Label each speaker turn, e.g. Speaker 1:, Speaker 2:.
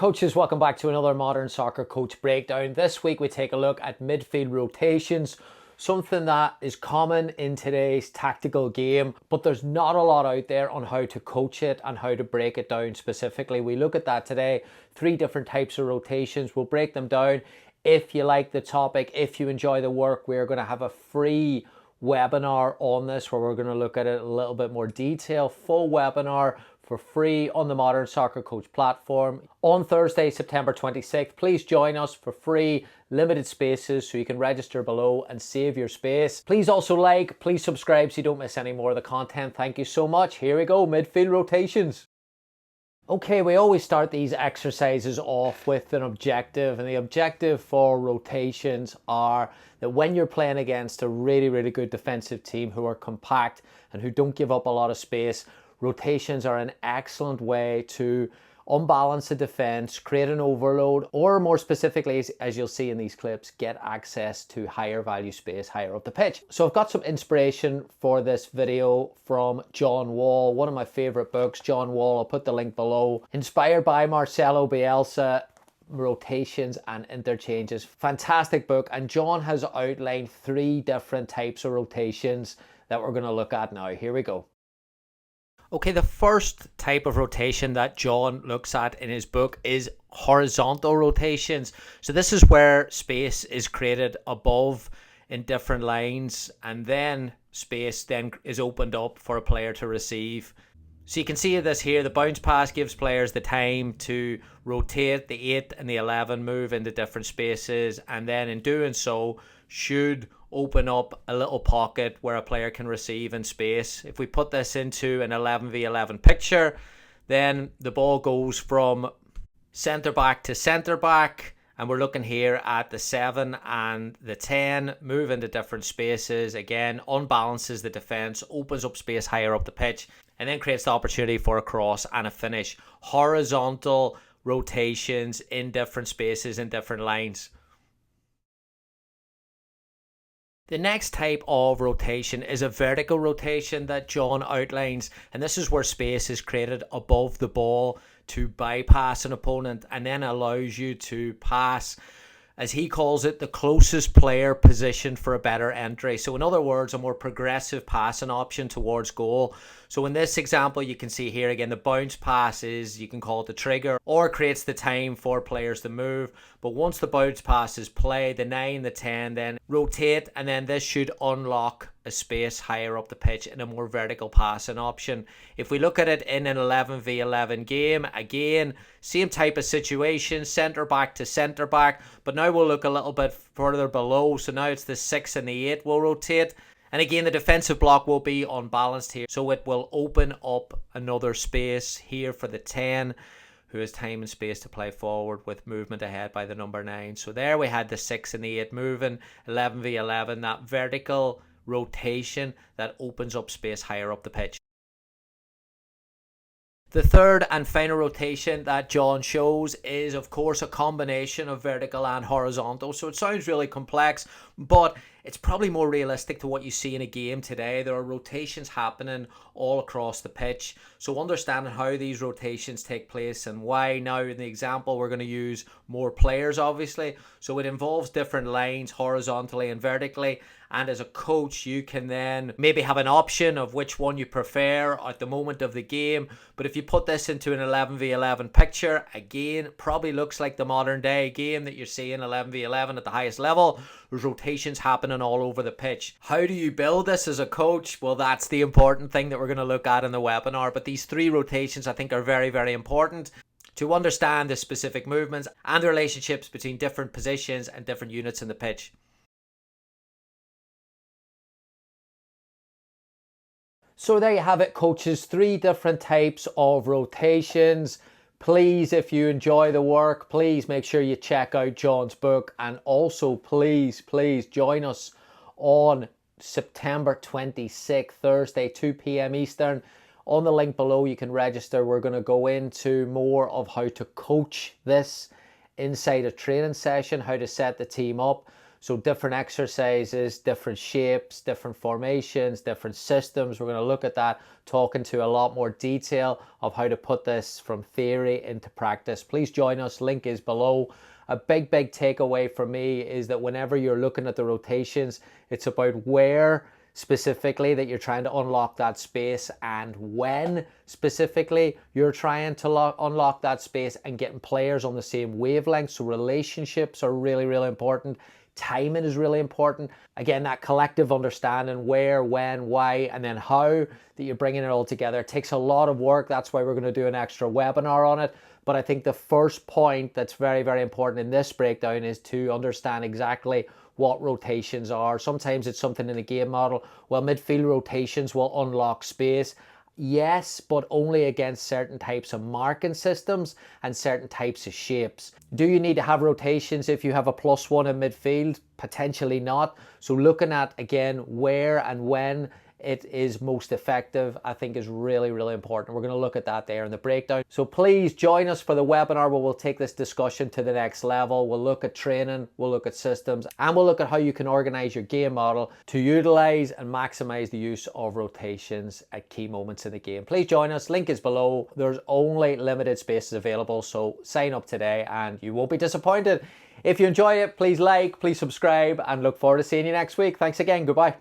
Speaker 1: coaches, welcome back to another Modern Soccer Coach Breakdown. This week we take a look at midfield rotations, something that is common in today's tactical game, but there's not a lot out there on how to coach it and how to break it down specifically. We look at that today, 3 different types of rotations. We'll break them down. If you like the topic, if you enjoy the work, we're going to have a free webinar on this where we're going to look at it in a little bit more detail. Full webinar for free on the Modern Soccer Coach platform on Thursday, September 26th. Please join us for free, limited spaces, so you can register below and save your space. Please also please subscribe so you don't miss any more of the content. Thank you so much. Here we go, midfield rotations. Okay, we always start these exercises off with an objective, and the objective for rotations are that when you're playing against a really good defensive team who are compact and who don't give up a lot of space, rotations are an excellent way to unbalance the defense, create an overload, or more specifically, as you'll see in these clips, get access to higher value space higher up the pitch. So I've got some inspiration for this video from John Wall, one of my favorite books, John Wall. I'll put the link below. Inspired by Marcelo Bielsa, Rotations and Interchanges. Fantastic book, and John has outlined 3 different types of rotations that we're going to look at now. Here we go. Okay, the first type of rotation that John looks at in his book is horizontal rotations. So this is where space is created above in different lines, and then space then is opened up for a player to receive. So you can see this here, the bounce pass gives players the time to rotate. The 8 and the 11 move into different spaces, and then in doing so should open up a little pocket where a player can receive in space. If we put this into an 11v11 picture, then the ball goes from centre back to centre back, and we're looking here at the 7 and the 10 move into different spaces. Again, unbalances the defence, opens up space higher up the pitch, and then creates the opportunity for a cross and a finish. Horizontal rotations in different spaces, in different lines. The next type of rotation is a vertical rotation that John outlines, and this is where space is created above the ball to bypass an opponent and then allows you to pass, as he calls it, the closest player positioned for a better entry. So in other words, a more progressive passing option towards goal. So in this example, you can see here again, the bounce pass is, you can call it the trigger, or creates the time for players to move. But once the bounce pass is played, the 9, the 10 then rotate, and then this should unlock a space higher up the pitch in a more vertical passing option. If we look at it in an 11v11 game, again, same type of situation, centre back to centre back, but now we'll look a little bit further below. So now it's the 6 and the 8 will rotate. And again, the defensive block will be unbalanced here, so it will open up another space here for the 10, who has time and space to play forward with movement ahead by the number 9. So there we had the 6 and the 8 moving, 11v11, that vertical rotation that opens up space higher up the pitch. The third and final rotation that John shows is, of course, a combination of vertical and horizontal. So it sounds really complex, but it's probably more realistic to what you see in a game today. There are rotations happening all across the pitch. So understanding how these rotations take place and why. Now in the example, we're going to use more players, obviously. So it involves different lines horizontally and vertically. And as a coach, you can then maybe have an option of which one you prefer at the moment of the game. But if you put this into an 11v11 picture, again, probably looks like the modern day game that you're seeing, 11v11 at the highest level. There's rotations happening all over the pitch. How do you build this as a coach? Well, that's the important thing that we're going to look at in the webinar. But these 3 rotations I think are very important to understand the specific movements and the relationships between different positions and different units in the pitch. So there you have it, coaches, 3 different types of rotations. Please, if you enjoy the work, please make sure you check out John's book, and also please join us on September 26th, Thursday, 2 p.m. Eastern. On the link below, you can register. We're going to go into more of how to coach this inside a training session, how to set the team up. So different exercises, different shapes, different formations, different systems. We're going to look at that, talk into a lot more detail of how to put this from theory into practice. Please join us. Link is below. A big takeaway for me is that whenever you're looking at the rotations, it's about where specifically that you're trying to unlock that space, and when specifically you're trying to unlock that space, and getting players on the same wavelength. So relationships are really important. Timing is really important. Again, that collective understanding where, when, why, and then how that you're bringing it all together. It takes a lot of work. That's why we're going to do an extra webinar on it. But I think the first point that's very important in this breakdown is to understand exactly what rotations are. Sometimes it's something in a game model. Well, midfield rotations will unlock space. Yes, but only against certain types of marking systems and certain types of shapes. Do you need to have rotations if you have a +1 in midfield? Potentially not. So looking at, again, where and when it is most effective, I think is really important. We're going to look at that there in the breakdown. So please join us for the webinar where we'll take this discussion to the next level. We'll look at training, we'll look at systems, and we'll look at how you can organize your game model to utilize and maximize the use of rotations at key moments in the game. Please join us. Link is below. There's only limited spaces available, so sign up today and you won't be disappointed. If you enjoy it, please like, please subscribe, and look forward to seeing you next week. Thanks again. Goodbye.